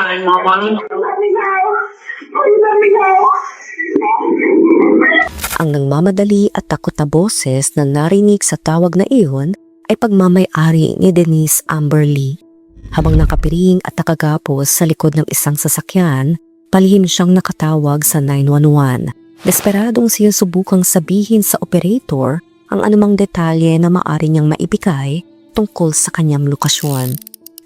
aking mama. Ang nagmamadali at takot na boses na narinig sa tawag na iyon ay pagmamay-ari ni Denise Amberly. Habang nakapiring at nakagapos sa likod ng isang sasakyan, palihim siyang nakatawag sa 911. Desperadong sinusubukang sabihin sa operator ang anumang detalye na maaari niyang maibigay tungkol sa kanyang lokasyon.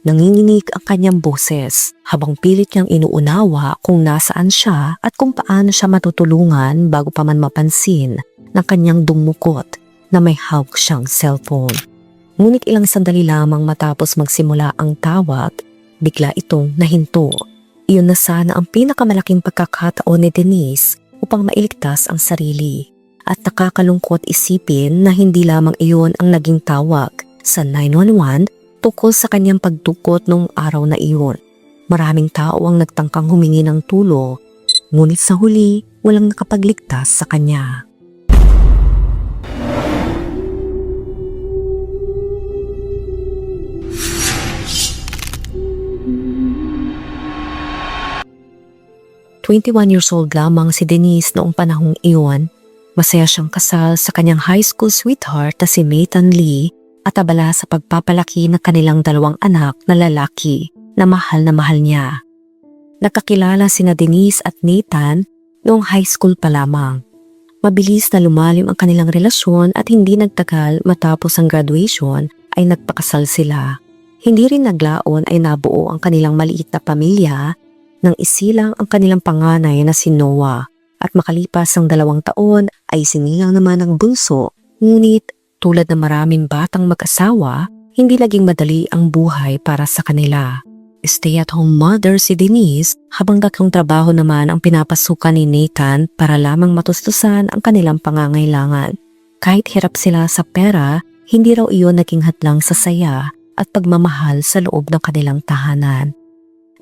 Nanginginig ang kanyang boses habang pilit niyang inuunawa kung nasaan siya at kung paano siya matutulungan bago pa man mapansin ng kanyang dumukot na may hawak siyang cellphone. Ngunit ilang sandali lamang matapos magsimula ang tawag, bigla itong nahinto. Iyon na sana ang pinakamalaking pagkakataon ni Denise upang mailigtas ang sarili. At nakakalungkot isipin na hindi lamang iyon ang naging tawag sa 911 tungkol sa kanyang pagdukot noong araw na iyon. Maraming tao ang nagtangkang humingi ng tulong, ngunit sa huli walang nakapagligtas sa kanya. "21 years old lamang si Denise noong panahong iyon. Masaya siyang kasal sa kanyang high school sweetheart na si Nathan Lee at abala sa pagpapalaki ng kanilang 2 anak na lalaki na mahal niya. Nakakilala sina Denise at Nathan noong high school pa lamang. Mabilis na lumalim ang kanilang relasyon at hindi nagtagal matapos ang graduation ay nagpakasal sila. Hindi rin naglaon ay nabuo ang kanilang maliit na pamilya nang isilang ang kanilang panganay na si Noah at makalipas ang 2 taon ay sinilang naman ang bunso. Ngunit tulad ng maraming batang mag-asawa, hindi laging madali ang buhay para sa kanila. Stay-at-home mother si Denise habang dakong trabaho naman ang pinapasukan ni Nathan para lamang matustusan ang kanilang pangangailangan. Kahit hirap sila sa pera, hindi raw iyon naging hadlang sa saya at pagmamahal sa loob ng kanilang tahanan.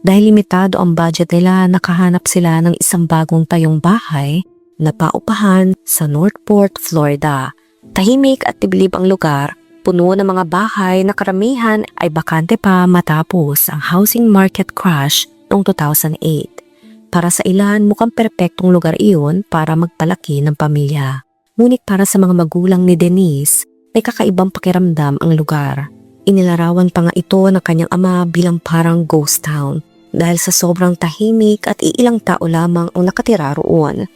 Dahil limitado ang budget nila, nakahanap sila ng isang bagong tayong bahay na paupahan sa Northport, Florida. Tahimik at tiblib ang lugar, puno ng mga bahay na karamihan ay bakante pa matapos ang housing market crash noong 2008. Para sa ilan, mukhang perpektong lugar iyon para magpalaki ng pamilya. Ngunit para sa mga magulang ni Denise, may kakaibang pakiramdam ang lugar. Inilarawan pa nga ito ng kanyang ama bilang parang ghost town dahil sa sobrang tahimik at iilang tao lamang ang nakatira roon.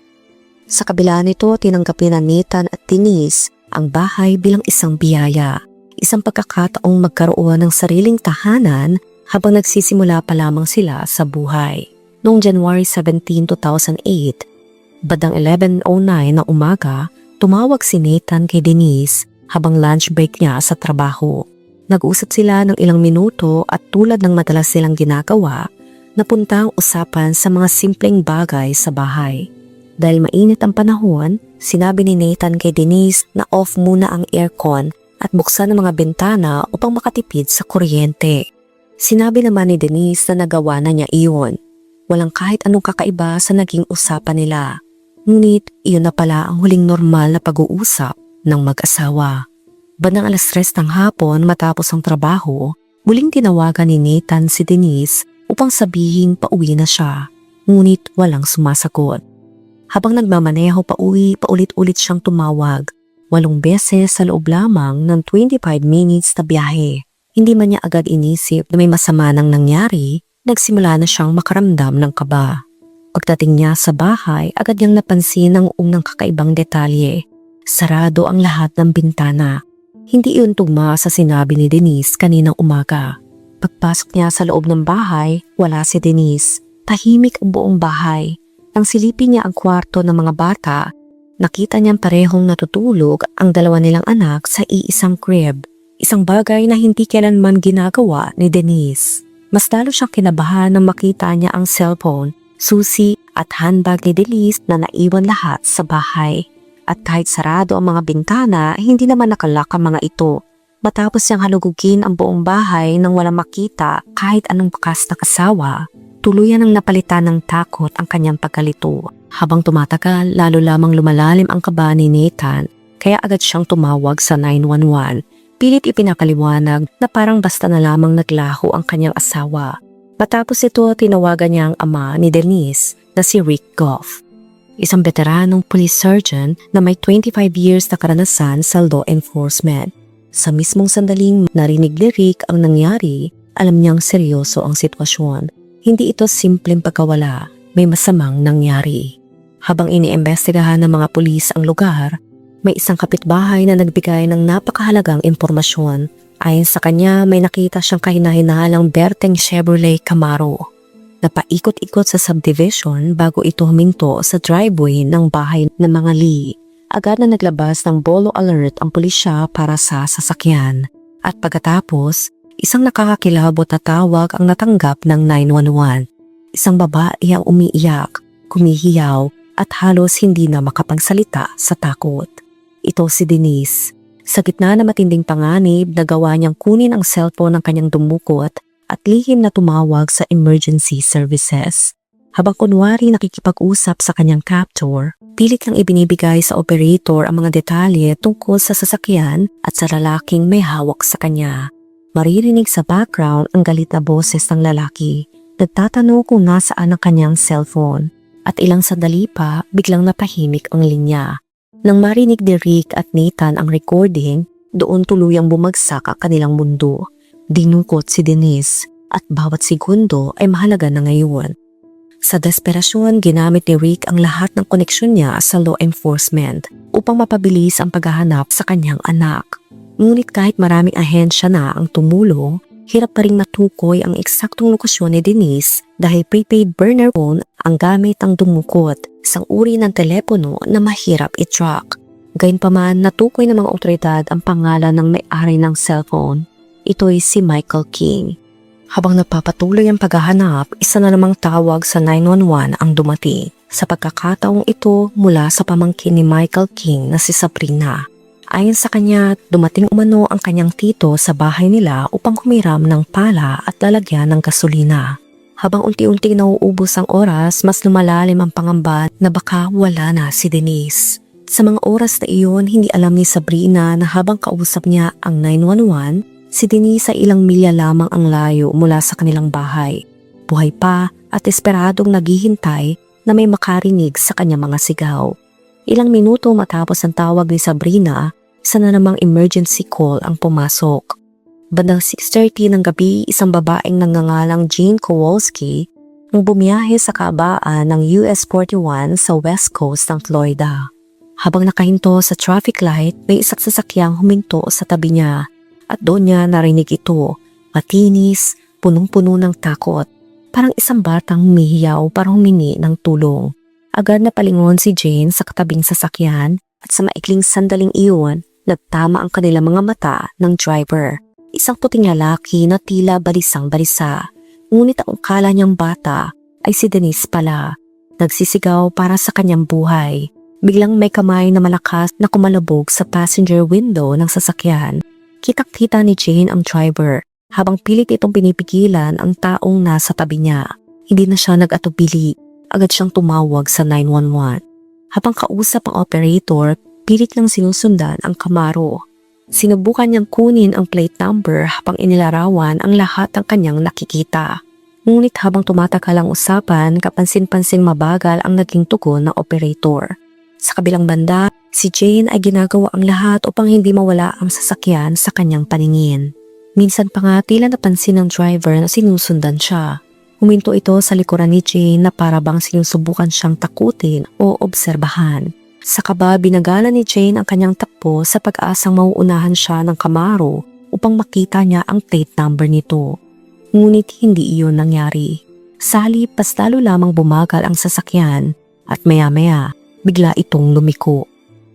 Sa kabila nito, tinanggapin ni Nathan at Denise ang bahay bilang isang biyaya, isang pagkakataong magkaroon ng sariling tahanan habang nagsisimula pa lamang sila sa buhay. Noong January 17, 2008, bandang 11:09 ng umaga, tumawag si Nathan kay Denise habang lunch break niya sa trabaho. Nag-usap sila ng ilang minuto at tulad ng madalas silang ginagawa, napunta ang usapan sa mga simpleng bagay sa bahay. Dahil mainit ang panahon, sinabi ni Nathan kay Denise na off muna ang aircon at buksan ang mga bintana upang makatipid sa kuryente. Sinabi naman ni Denise na nagawa na niya iyon. Walang kahit anong kakaiba sa naging usapan nila. Ngunit iyon na pala ang huling normal na pag-uusap ng mag-asawa. Bandang 3:00 ng hapon matapos ang trabaho, muling tinawagan ni Nathan si Denise upang sabihin pauwi na siya, ngunit walang sumasagot. Habang nagmamaneho pauwi, paulit-ulit siyang tumawag, 8 beses sa loob lamang ng 25 minutes na biyahe. Hindi man niya agad inisip na may masama nang nangyari, nagsimula na siyang makaramdam ng kaba. Pagdating niya sa bahay, agad niyang napansin ang unang kakaibang detalye. Sarado ang lahat ng bintana. Hindi iyon tugma sa sinabi ni Denise kaninang umaga. Pagpasok niya sa loob ng bahay, wala si Denise. Tahimik ang buong bahay. Nang silipin niya ang kwarto ng mga bata, nakita niyang parehong natutulog ang 2 nilang anak sa iisang crib. Isang bagay na hindi kailanman ginagawa ni Denise. Mas lalo siyang kinabahan nang makita niya ang cellphone, susi at handbag ni Denise na naiwan lahat sa bahay. At kahit sarado ang mga bintana, hindi naman nakalak ang mga ito. Matapos niyang halugugin ang buong bahay nang walang makita kahit anong bakas na kasawa, tuluyan ang napalitan ng takot ang kanyang pagkalito. Habang tumatagal, lalo lamang lumalalim ang kaba ni Nathan, kaya agad siyang tumawag sa 911. Pilit ipinakaliwanag na parang basta na lamang naglaho ang kanyang asawa. Matapos ito, tinawagan niya ang ama ni Denise na si Rick Goff, isang veteranong police sergeant na may 25 years na karanasan sa law enforcement. Sa mismong sandaling narinig ni Rick ang nangyari, alam niyang seryoso ang sitwasyon. Hindi ito simpleng pagkawala, may masamang nangyari. Habang iniimbestigahan ng mga pulis ang lugar, may isang kapitbahay na nagbigay ng napakahalagang impormasyon. Ayon sa kanya, may nakita siyang kahinahinalang berteng Chevrolet Camaro. Napaikot-ikot sa subdivision bago ito huminto sa driveway ng bahay ng mga Lee. Agad na naglabas ng bolo alert ang pulisya para sa sasakyan. At pagkatapos, isang nakakakilabot na tawag ang natanggap ng 911. Isang babae ang umiiyak, kumihiyaw at halos hindi na makapagsalita sa takot. Ito si Denise. Sa gitna na matinding panganib, nagawa niyang kunin ang cellphone ng kanyang dumukot at lihim na tumawag sa emergency services. Habang kunwari nakikipag-usap sa kanyang captor, pilit lang ibinibigay sa operator ang mga detalye tungkol sa sasakyan at sa lalaking may hawak sa kanya. Maririnig sa background ang galit na boses ng lalaki. Nagtatanong kung nasaan ang kanyang cellphone. At ilang sandali pa, biglang napahimik ang linya. Nang marinig ni Rick at Nathan ang recording, doon tuluyang bumagsak ang kanilang mundo. Dinukot si Denise at bawat segundo ay mahalaga na ngayon. Sa desperasyon, ginamit ni Rick ang lahat ng koneksyon niya sa law enforcement upang mapabilis ang paghahanap sa kanyang anak. Ngunit kahit maraming ahensya na ang tumulong, hirap pa ring matukoy ang eksaktong lokasyon ni Denise dahil prepaid burner phone ang gamit ang dumukot, isang uri ng telepono na mahirap i-track. Gayunpaman, natukoy ng mga otoridad ang pangalan ng may-ari ng cellphone. Ito'y si Michael King. Habang napapatuloy ang paghahanap, isa na namang tawag sa 911 ang dumating. Sa pagkakataong ito mula sa pamangkin ni Michael King na si Sabrina. Ayon sa kanya, dumating umano ang kanyang tito sa bahay nila upang humiram ng pala at lalagyan ng gasolina. Habang unti-unti nauubos ang oras, mas lumalalim ang pangamba na baka wala na si Denise. Sa mga oras na iyon, hindi alam ni Sabrina na habang kausap niya ang 911, si Denise ay ilang milya lamang ang layo mula sa kanilang bahay. Buhay pa at esperadong naghihintay na may makarinig sa kanyang mga sigaw. Ilang minuto matapos ang tawag ni Sabrina, isa na namang emergency call ang pumasok. Bandang 6:30 ng gabi, isang babaeng nangangalang Jean Kowalski ang bumiyahe sa kaabaan ng US 41 sa west coast ng Florida. Habang nakahinto sa traffic light, may isang sasakyang huminto sa tabi niya. At doon niya narinig ito, matinis, punong-puno ng takot. Parang isang batang humihiyaw para humingi ng tulong. Agad na palingon si Jane sa katabing sasakyan at sa maikling sandaling iyon, nagtama ang kanilang mga mata ng driver. Isang puting lalaki na tila balisang-balisa. Ngunit ang akala niyang bata ay si Denise pala. Nagsisigaw para sa kanyang buhay. Biglang may kamay na malakas na kumalabog sa passenger window ng sasakyan. Kitang-kita ni Jane ang driver habang pilit itong pinipigilan ang taong nasa tabi niya. Hindi na siya nag-atubili. Agad siyang tumawag sa 911. Habang kausap ang operator, pilit lang sinusundan ang Camaro. Sinubukan niyang kunin ang plate number habang inilarawan ang lahat ng kanyang nakikita. Ngunit habang tumatagal ang usapan, kapansin-pansing mabagal ang naging tugon ng operator. Sa kabilang banda, si Jane ay ginagawa ang lahat upang hindi mawala ang sasakyan sa kanyang paningin. Minsan pa nga tila napansin ng driver na sinusundan siya. Huminto ito sa likuran ni Jane na para bang sinusubukan siyang takutin o obserbahan. Sa kaba, binagala ni Jane ang kanyang takbo sa pag-asang mauunahan siya ng Camaro upang makita niya ang plate number nito. Ngunit hindi iyon nangyari. Sa halip, mas lalo lamang bumagal ang sasakyan at maya-maya, bigla itong lumiko.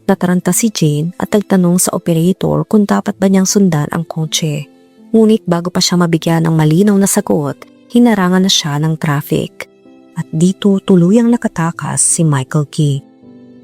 Nataranta si Jane at nagtanong sa operator kung dapat ba niyang sundan ang kotse. Ngunit bago pa siya mabigyan ng malinaw na sagot, hinarangan na siya ng traffic. At dito tuluyang nakatakas si Michael Key.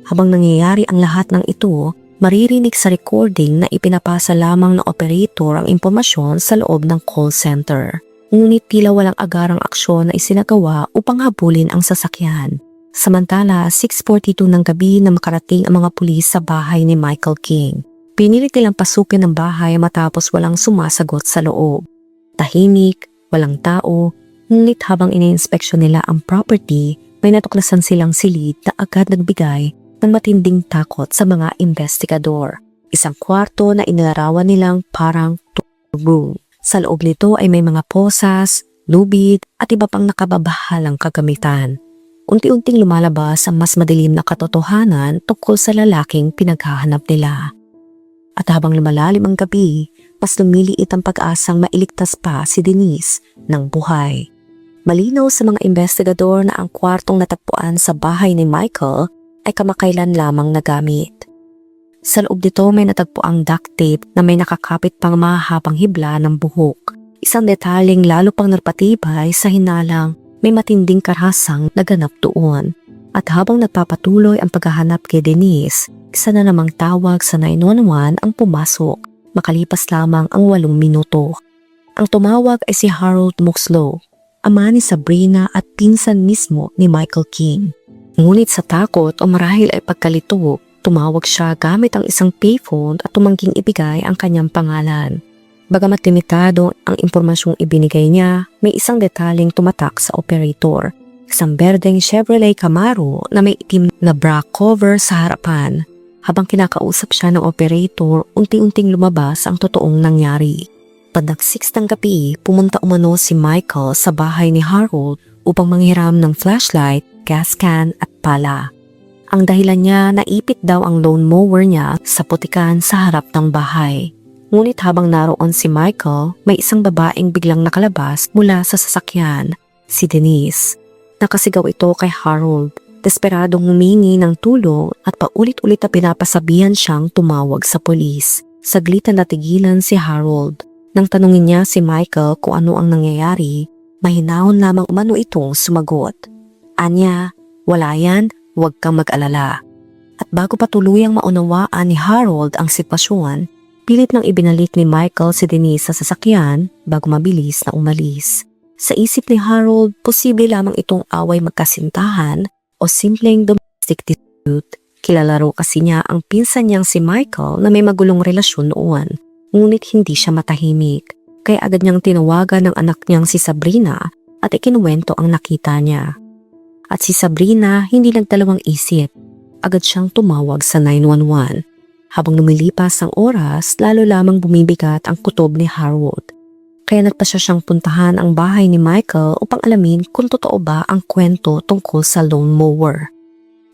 Habang nangyayari ang lahat ng ito, maririnig sa recording na ipinapasa lamang ng operator ang impormasyon sa loob ng call center. Ngunit tila walang agarang aksyon na isinagawa upang habulin ang sasakyan. Samantala, 6:42 ng gabi na makarating ang mga pulis sa bahay ni Michael King. Pinilit nilang pasukin ang bahay matapos walang sumasagot sa loob. Tahimik, walang tao, Ngunit habang ina-inspeksyon nila ang property, may natuklasan silang silid na agad nagbigay ng matinding takot sa mga investigador. Isang kwarto na inilarawan nilang parang room. Sa loob nito ay may mga posas, lubid at iba pang nakababahalang kagamitan. Unti-unting lumalabas ang mas madilim na katotohanan tungkol sa lalaking pinaghahanap nila. At habang lumalalim ang gabi, mas lumiliit ang pag-asang mailigtas pa si Denise ng buhay. Malinaw sa mga investigador na ang kwartong natagpuan sa bahay ni Michael ay kamakailan lamang nagamit. Sa loob nito may natagpuang duct tape na may nakakapit pang mahahabang hibla ng buhok. Isang detaling lalo pang narpatibay sa hinalang may matinding karahasang naganap doon. At habang nagpapatuloy ang paghahanap kay Denise, isa na namang tawag sa 911 ang pumasok, makalipas lamang ang 8 minuto. Ang tumawag ay si Harold Muxlow, ama ni Sabrina at pinsan mismo ni Michael King. Ngunit sa takot o marahil ay pagkalito, tumawag siya gamit ang isang payphone at tumangging ibigay ang kanyang pangalan. Bagamat limitado ang impormasyong ibinigay niya, may isang detaling tumatak sa operator. Isang berdeng Chevrolet Camaro na may itim na bra cover sa harapan. Habang kinakausap siya ng operator, unti-unting lumabas ang totoong nangyari. Bandang 6 ng gabi, pumunta umano si Michael sa bahay ni Harold upang manghiram ng flashlight, gas can at pala. Ang dahilan niya, naipit daw ang lawn mower niya sa putikan sa harap ng bahay. Ngunit habang naroon si Michael, may isang babaeng biglang nakalabas mula sa sasakyan, si Denise. Nakasigaw ito kay Harold, desperadong humingi ng tulong at paulit-ulit na pinapasabihan siyang tumawag sa polis. Saglit na natigilan si Harold. Nang tanungin niya si Michael kung ano ang nangyayari, mahinahon lamang umano itong sumagot. Anya, wala yan, huwag kang mag-alala. At bago pa tuluyang maunawaan ni Harold ang sitwasyon, pilit nang ibinalik ni Michael si Denise sa sasakyan bago mabilis na umalis. Sa isip ni Harold, posible lamang itong away magkasintahan o simpleng domestic dispute. Kilala raw kasi niya ang pinsan niyang si Michael na may magulong relasyon noon, ngunit hindi siya matahimik. Kaya agad niyang tinawagan ng anak niyang si Sabrina at ikinuwento ang nakita niya. At si Sabrina hindi nagdalawang isip, agad siyang tumawag sa 911. Habang lumilipas ang oras, lalo lamang bumibigat ang kutob ni Harold. Kaya nagpasya siyang puntahan ang bahay ni Michael upang alamin kung totoo ba ang kwento tungkol sa lawn mower.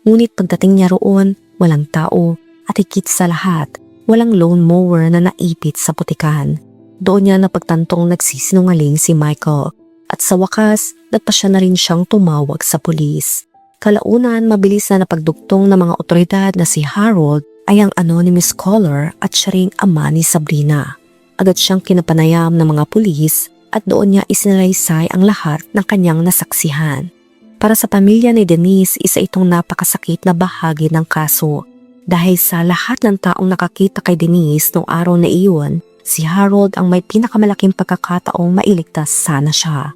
Ngunit pagdating niya roon, walang tao at higit sa lahat, walang lawn mower na naipit sa putikan. Doon niya napagtantong nagsisinungaling si Michael at sa wakas, nagpasya na rin siyang tumawag sa pulis. Kalaunan, mabilis na napagdugtong ng mga otoridad na si Harold ay ang anonymous caller at siya ring ama ni Sabrina. Agad siyang kinapanayam ng mga pulis at doon niya isinalaysay ang lahat ng kanyang nasaksihan. Para sa pamilya ni Denise, isa itong napakasakit na bahagi ng kaso. Dahil sa lahat ng taong nakakita kay Denise noong araw na iyon, si Harold ang may pinakamalaking pagkakataong mailigtas sana siya.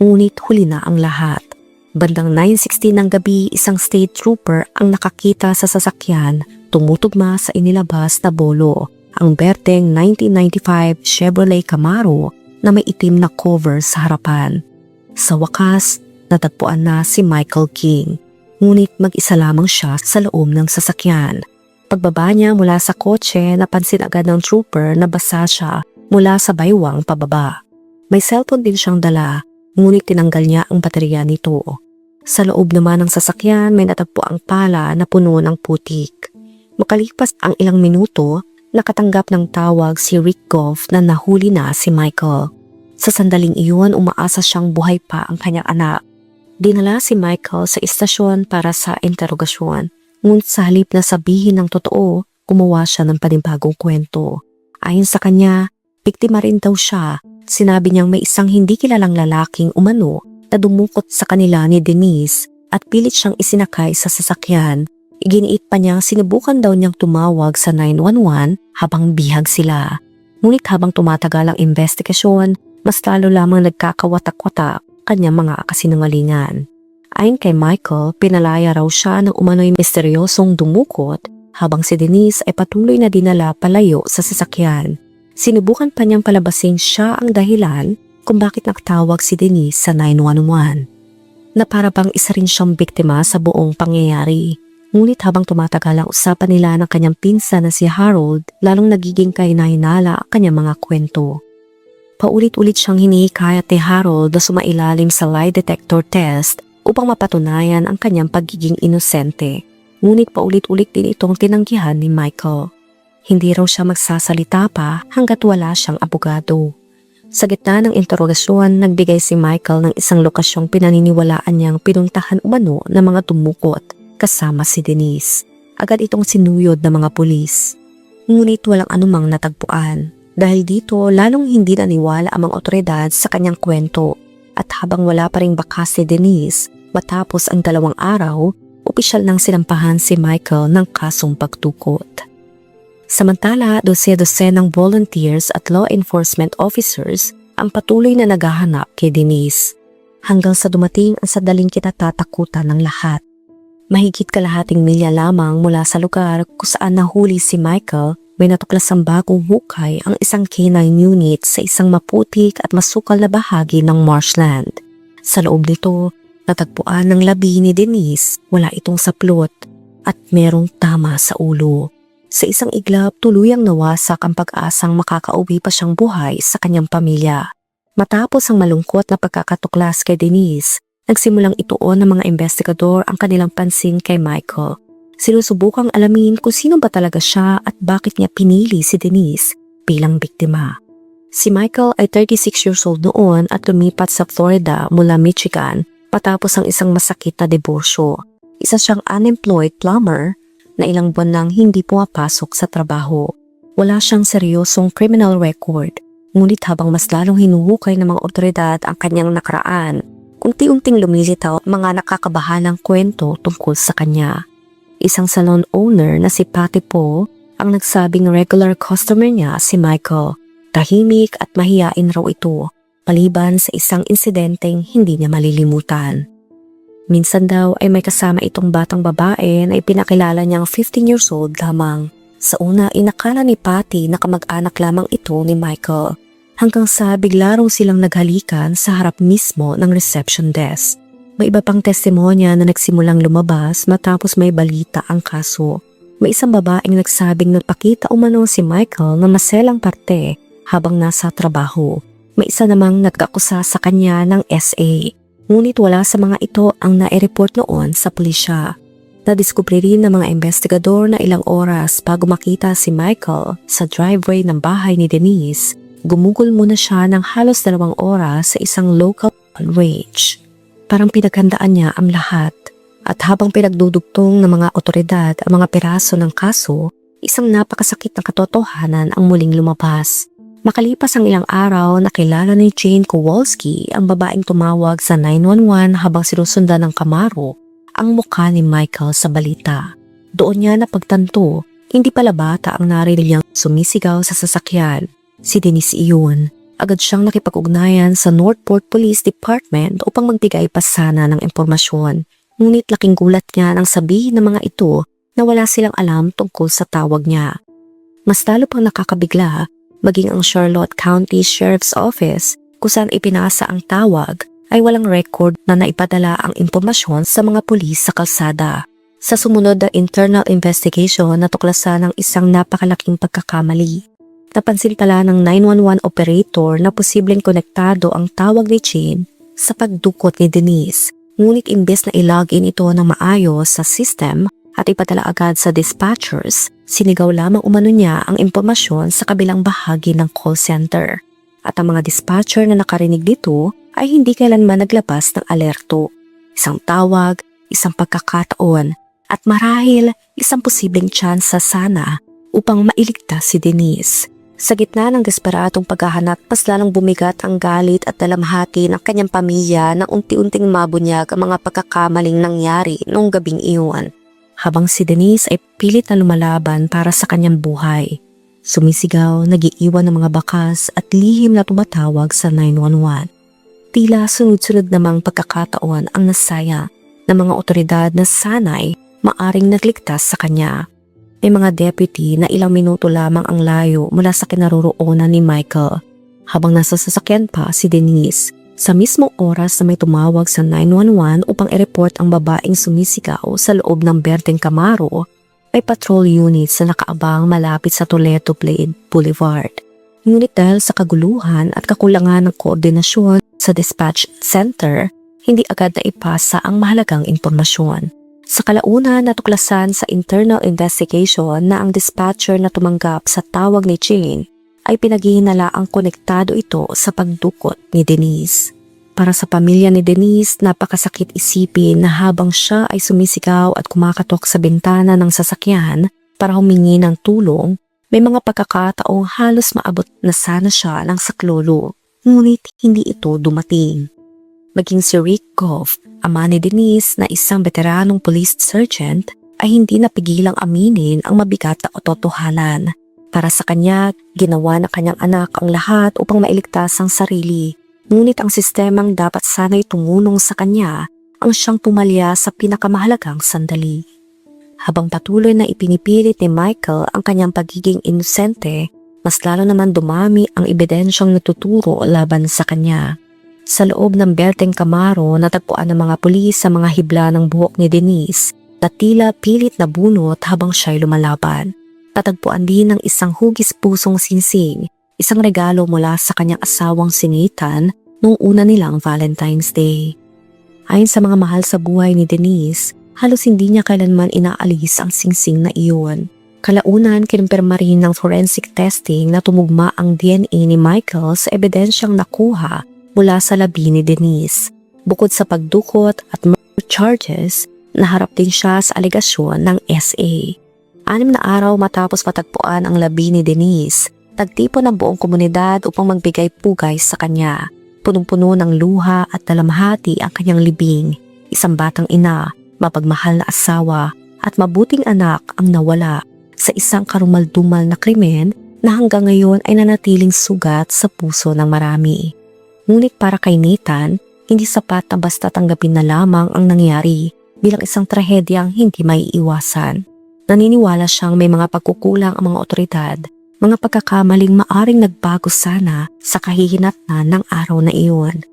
Ngunit huli na ang lahat. Bandang 9:16 ng gabi, isang state trooper ang nakakita sa sasakyan tumutugma sa inilabas na bolo, ang berdeng 1995 Chevrolet Camaro na may itim na cover sa harapan. Sa wakas, natagpuan na si Michael King, ngunit mag-isa lamang siya sa loob ng sasakyan. Pagbaba niya mula sa kotse, napansin agad ng trooper na basa siya mula sa baywang pababa. May cellphone din siyang dala, ngunit tinanggal niya ang baterya nito. Sa loob naman ng sasakyan, may natagpuang pala na puno ng putik. Makalipas ang ilang minuto, nakatanggap ng tawag si Rick Goff na nahuli na si Michael. Sa sandaling iyon, umaasa siyang buhay pa ang kanyang anak. Dinala si Michael sa istasyon para sa interogasyon, ngunit sa halip na sabihin ng totoo, gumawa siya ng panibagong kwento. Ayon sa kanya, biktima rin daw siya. Sinabi niyang may isang hindi kilalang lalaking umano na dumukot sa kanila ni Denise at pilit siyang isinakay sa sasakyan. Iginiit pa niyang sinubukan daw niyang tumawag sa 911 habang bihag sila. Ngunit habang tumatagal ang investigasyon, mas lalo lamang nagkakawatak-watak kanyang mga kasinungalingan. Ayon kay Michael, pinalaya raw siya ng umano'y misteryosong dumukot habang si Denise ay patuloy na dinala palayo sa sasakyan. Sinubukan pa niyang palabasin siya ang dahilan kung bakit nakatawag si Denise sa 911. Na para bang isa rin siyang biktima sa buong pangyayari. Ngunit habang tumatagal ang usapan nila ng kanyang pinsan na si Harold, lalong nagiging kahinala ang kanyang mga kwento. Paulit-ulit siyang hinihikayat ni Harold na sumailalim sa lie detector test upang mapatunayan ang kanyang pagiging inosente. Ngunit paulit-ulit din itong tinanggihan ni Michael. Hindi raw siya magsasalita pa hanggat wala siyang abogado. Sa gitna ng interogasyon, nagbigay si Michael ng isang lokasyong pinaniniwalaan niyang pinuntahan umano ng mga tumukot kasama si Denise. Agad itong sinuyod ng mga pulis. Ngunit walang anumang natagpuan. Dahil dito, lalong hindi naniwala ang mga otoridad sa kanyang kwento. At habang wala pa ring bakas si Denise, matapos ang 2 araw, opisyal nang sinampahan si Michael ng kasong pagtukot. Samantala, dose-dose ng volunteers at law enforcement officers ang patuloy na naghahanap kay Denise. Hanggang sa dumating ang sadaling kinatatakutan ng lahat. Mahigit kalahating milya lamang mula sa lugar kung saan nahuli si Michael, may natuklasang bagong hukay ang isang canine unit sa isang maputik at masukal na bahagi ng marshland. Sa loob nito, natagpuan ng labi ni Denise, wala itong saplot at merong tama sa ulo. Sa isang iglap, tuluyang nawasak ang pag-asang makakauwi pa siyang buhay sa kanyang pamilya. Matapos ang malungkot na pagkakatuklas kay Denise, nagsimulang ituon ng mga investigador ang kanilang pansin kay Michael. Sinusubukang alamin kung sino ba talaga siya at bakit niya pinili si Denise bilang biktima. Si Michael ay 36 years old noon at lumipat sa Florida mula Michigan matapos ang isang masakit na diborsyo. Isa siyang unemployed plumber na ilang buwan nang hindi pumapasok sa trabaho. Wala siyang seryosong criminal record, ngunit habang mas lalong hinuhukay ng mga otoridad ang kanyang nakaraan, unti-unting lumilitaw mga nakakabahalang kwento tungkol sa kanya. Isang salon owner na si Patty Po ang nagsabing regular customer niya si Michael. Tahimik at mahiyain raw ito, maliban sa isang insidenteng hindi niya malilimutan. Minsan daw ay may kasama itong batang babae na ipinakilala niyang 15 years old lamang. Sa una, inakala ni Patty na kamag-anak lamang ito ni Michael. Hanggang sa bigla raw silang naghalikan sa harap mismo ng reception desk. May iba pang testimonya na nagsimulang lumabas matapos may balita ang kaso. May isang babaeng nagsabing nagpakita umano si Michael na maselang parte habang nasa trabaho. May isa namang nagkakusa sa kanya ng SA. Ngunit wala sa mga ito ang nai-report noon sa pulisya. Nadiskubre rin ng mga investigador na ilang oras bago makita si Michael sa driveway ng bahay ni Denise, gumugol muna siya ng halos 2 oras sa isang local range. Parang pinaghandaan niya ang lahat. At habang pinagdudugtong ng mga otoridad ang mga piraso ng kaso, isang napakasakit na katotohanan ang muling lumabas. Makalipas ang ilang araw, nakilala ni Jane Kowalski ang babaeng tumawag sa 911 habang sinusundan ng Camaro ang mukha ni Michael sa balita. Doon niya napagtanto, hindi pala bata ang narinig niyang sumisigaw sa sasakyan. Si Denise iyon. Agad siyang nakipag-ugnayan sa Northport Police Department upang magbigay pa sana ng impormasyon. Ngunit laking gulat niya nang sabihin ng mga ito na wala silang alam tungkol sa tawag niya. Mas lalo pang nakakabigla, maging ang Charlotte County Sheriff's Office kung saan ipinasa ang tawag ay walang record na naipadala ang impormasyon sa mga pulis sa kalsada. Sa sumunod na internal investigation, natuklasan ng isang napakalaking pagkakamali. Napansin pala ng 911 operator na posibleng konektado ang tawag ni Jane sa pagdukot ni Denise. Ngunit imbes na ilogin ito ng maayos sa system at ipadala agad sa dispatchers, sinigaw lamang umano niya ang impormasyon sa kabilang bahagi ng call center. At ang mga dispatcher na nakarinig dito ay hindi kailanman naglabas ng alerto. Isang tawag, isang pagkakataon, at marahil isang posibleng tsansa sana upang mailigtas si Denise. Sa gitna ng desperadong paghahanap, mas lalong bumigat ang galit at dalamhati ng kanyang pamilya nang unti-unting mabunyag ang mga pagkakamaling nangyari noong gabing iyon. Habang si Denise ay pilit na lumalaban para sa kanyang buhay. Sumisigaw, nag-iiwan ng mga bakas at lihim na tumatawag sa 911. Tila sunod-sunod namang pagkakataon ang nasaya ng mga otoridad na sana'y maaring nagligtas sa kanya. May mga deputy na ilang minuto lamang ang layo mula sa kinaroroonan ni Michael. Habang nasa sasakyan pa si Denise, sa mismong oras na may tumawag sa 911 upang i-report ang babaeng sumisigaw sa loob ng Berdeng Camaro, may patrol units na nakaabang malapit sa Toledo Blade Boulevard. Ngunit dahil sa kaguluhan at kakulangan ng koordinasyon sa dispatch center, hindi agad na ipasa ang mahalagang impormasyon. Sa kalaunan natuklasan sa internal investigation na ang dispatcher na tumanggap sa tawag ni Jane ay pinaghihinalaang konektado ito sa pagdukot ni Denise. Para sa pamilya ni Denise, napakasakit isipin na habang siya ay sumisigaw at kumakatok sa bintana ng sasakyan para humingi ng tulong, may mga pagkakataong halos maabot na sana siya ng saklolo, ngunit hindi ito dumating. Maging si Rick Goff, ama ni Denise na isang veteranong police sergeant, ay hindi napigilang aminin ang mabigat na katotohanan. Para sa kanya, ginawa na kanyang anak ang lahat upang mailigtas ang sarili. Ngunit ang sistemang dapat sana'y tumulong sa kanya ang siyang pumalya sa pinakamahalagang sandali. Habang patuloy na ipinipilit ni Michael ang kanyang pagiging inosente, mas lalo naman dumami ang ebidensyang natuturo laban sa kanya. Sa loob ng Berdeng Camaro, natagpuan ng mga pulis sa mga hibla ng buhok ni Denise na tila pilit na bunot habang siya'y lumalaban. Tatagpuan din ng isang hugis pusong sinsing, isang regalo mula sa kanyang asawang si Nathan noong una nilang Valentine's Day. Ayon sa mga mahal sa buhay ni Denise, halos hindi niya kailanman inaalis ang singsing na iyon. Kalaunan, kinumpirma rin ng forensic testing na tumugma ang DNA ni Michael sa ebidensyang nakuha mula sa labi ni Denise. Bukod sa pagdukot at murder charges, naharap din siya sa alegasyon ng SA. 6 na araw matapos matagpuan ang labi ni Denise, nagtipon ang buong komunidad upang magbigay pugay sa kanya. Punong-puno ng luha at dalamhati ang kanyang libing. Isang batang ina, mapagmahal na asawa at mabuting anak ang nawala sa isang karumaldumal na krimen na hanggang ngayon ay nanatiling sugat sa puso ng marami. Ngunit para kay Nathan, hindi sapat na basta tanggapin na lamang ang nangyari bilang isang trahedyang hindi maiiwasan. Naniniwala siyang may mga pagkukulang ang mga otoridad, mga pagkakamaling maaring nagbago sana sa kahihinatnan ng araw na iyon.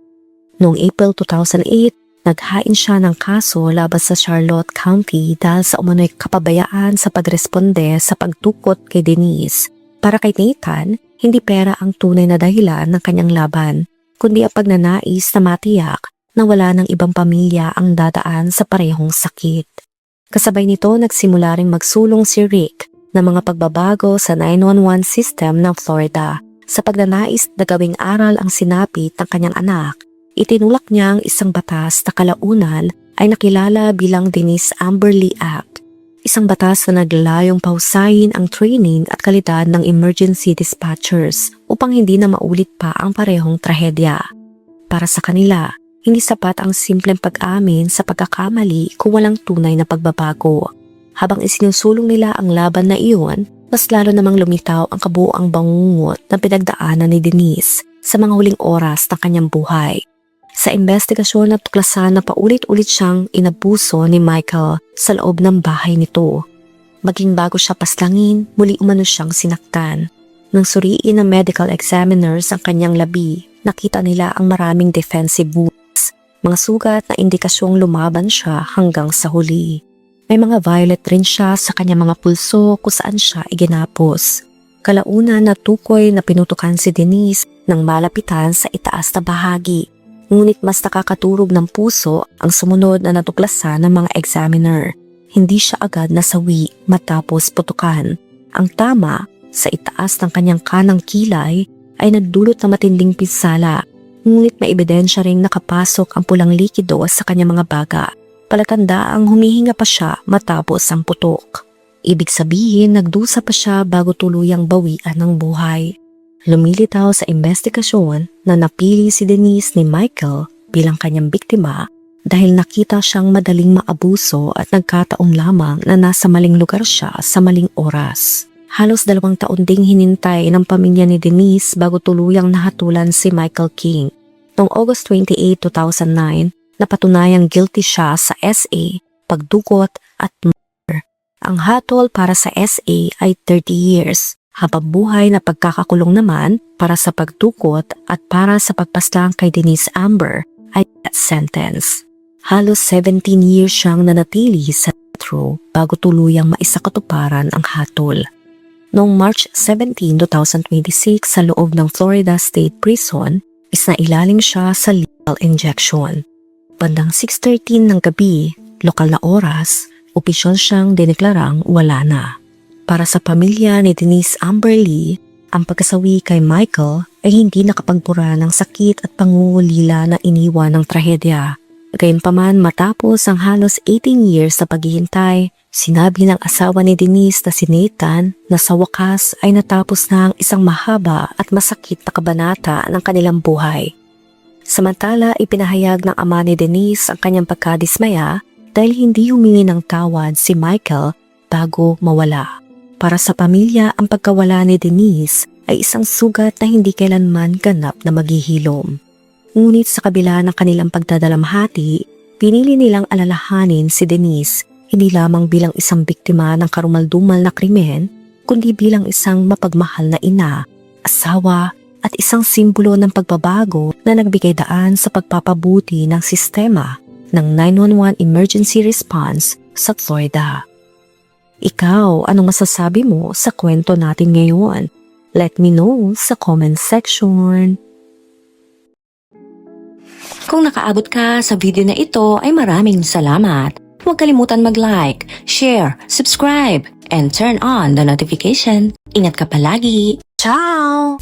Noong April 2008, naghain siya ng kaso laban sa Charlotte County dahil sa umano'y kapabayaan sa pagresponde sa pagtukot kay Denise. Para kay Nathan, hindi pera ang tunay na dahilan ng kanyang laban, kundi ang pagnanais na matiyak na wala ng ibang pamilya ang dadaan sa parehong sakit. Kasabay nito nagsimula ring magsulong si Rick ng mga pagbabago sa 911 system ng Florida. Sa pagnanais na gawing aral ang sinapit ng kanyang anak, itinulak niya ang isang batas na kalaunan ay nakilala bilang Denise Amberly Act, isang batas na naglalayong pahusayin ang training at kalidad ng emergency dispatchers upang hindi na maulit pa ang parehong trahedya. Para sa kanila, hindi sapat ang simpleng pag-amin sa pagkakamali kung walang tunay na pagbabago. Habang isinusulong nila ang laban na iyon, mas lalo namang lumitaw ang kabuuang bangungot na pinagdaanan ni Denise sa mga huling oras ng kanyang buhay. Sa investigasyon natuklasan na paulit-ulit siyang inabuso ni Michael sa loob ng bahay nito. Maging bago siya paslangin, muli umano siyang sinaktan. Nang suriin ng medical examiners ang kanyang labi, nakita nila ang maraming defensive wounds. Mga sugat na indikasyong lumaban siya hanggang sa huli. May mga violet rin siya sa kanyang mga pulso kung saan siya iginapos. Kalaunan natukoy na pinutukan si Denise ng malapitan sa itaas na bahagi. Ngunit mas nakakaturog ng puso ang sumunod na natuklasan ng mga examiner. Hindi siya agad nasawi matapos putukan. Ang tama sa itaas ng kanyang kanang kilay ay nagdulot ng matinding pinsala. Ngunit may ebidensya ring nakapasok ang pulang likido sa kanyang mga baga. Palatandaang humihinga pa siya matapos ang putok. Ibig sabihin nagdusa pa siya bago tuluyang bawian ng buhay. Lumilitaw sa investigasyon na napili si Denise ni Michael bilang kanyang biktima dahil nakita siyang madaling maabuso at nagkataon lamang na nasa maling lugar siya sa maling oras. Halos 2 taon ding hinintay ng pamilya ni Denise bago tuluyang nahatulan si Michael King. Noong August 28, 2009, napatunayang guilty siya sa SA, pagdukot at murder. Ang hatol para sa SA ay 30 years. Habang buhay na pagkakakulong naman para sa pagtukot at para sa pagpaslang kay Denise Amber ay death sentence. Halos 17 years siyang nanatili sa metro bago tuluyang maisakatuparan ang hatol. Noong March 17, 2026 sa loob ng Florida State Prison, isnailalim siya sa lethal injection. Bandang 6:13 ng gabi, lokal na oras, opisyal siyang dineklarang wala na. Para sa pamilya ni Denise Amber Lee, ang pagkasawi kay Michael ay hindi nakapagpura ng sakit at pangungulila na iniwan ng trahedya. Gayunpaman matapos ang halos 18 years sa paghihintay, sinabi ng asawa ni Denise na si Nathan na sa wakas ay natapos na ang isang mahaba at masakit na kabanata ng kanilang buhay. Samantala, ipinahayag ng ama ni Denise ang kanyang pagkadismaya dahil hindi humingi ng tawad si Michael bago mawala. Para sa pamilya, ang pagkawala ni Denise ay isang sugat na hindi kailanman ganap na maghihilom. Ngunit sa kabila ng kanilang pagdadalamhati, pinili nilang alalahanin si Denise hindi lamang bilang isang biktima ng karumaldumal na krimen, kundi bilang isang mapagmahal na ina, asawa at isang simbolo ng pagbabago na nagbigay daan sa pagpapabuti ng sistema ng 911 emergency response sa Florida. Ikaw, anong masasabi mo sa kwento natin ngayon? Let me know sa comment section. Kung nakaabot ka sa video na ito ay maraming salamat. Huwag kalimutan mag-like, share, subscribe, and turn on the notification. Ingat ka palagi! Ciao!